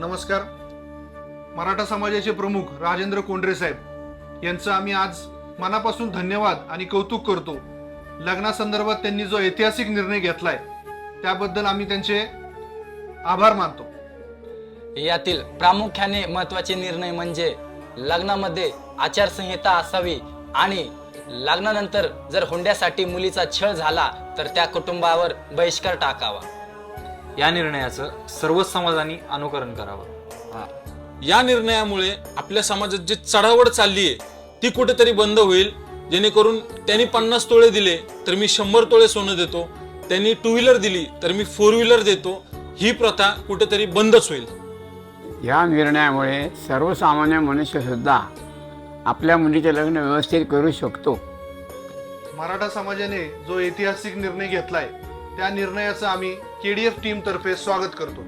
नमस्कार. मराठा समाजाचे प्रमुख राजेंद्र कोंडरे साहेब यांचं आम्ही आज मनापासून धन्यवाद आणि कौतुक करतो. लग्नासंदर्भात त्यांनी जो ऐतिहासिक निर्णय घेतलाय त्याबद्दल आम्ही त्यांचे आभार मानतो. यातील प्रामुख्याने महत्त्वाचे निर्णय म्हणजे लग्नामध्ये आचारसंहिता असावी आणि लग्नानंतर जर हुंड्यासाठी मुलीचा छळ झाला तर त्या कुटुंबावर बहिष्कार टाकावा. या निर्णयाचं सर्वच समाजाने अनुकरण करावं. या निर्णयामुळे आपल्या समाजात जी चढावड चालली आहे ती कुठेतरी बंद होईल, जेणेकरून त्यांनी 50 तोळे दिले तर मी 100 तोळे सोनं देतो, त्यांनी 2 व्हीलर दिली तर मी 4 व्हीलर देतो, ही प्रथा कुठेतरी बंदच होईल. या निर्णयामुळे सर्वसामान्य मनुष्य सुद्धा आपल्या मुलीचे लग्न व्यवस्थित करू शकतो. मराठा समाजाने जो ऐतिहासिक निर्णय घेतलाय त्या निर्णयाचं आम्ही KDF टीम तर्फे स्वागत करतो.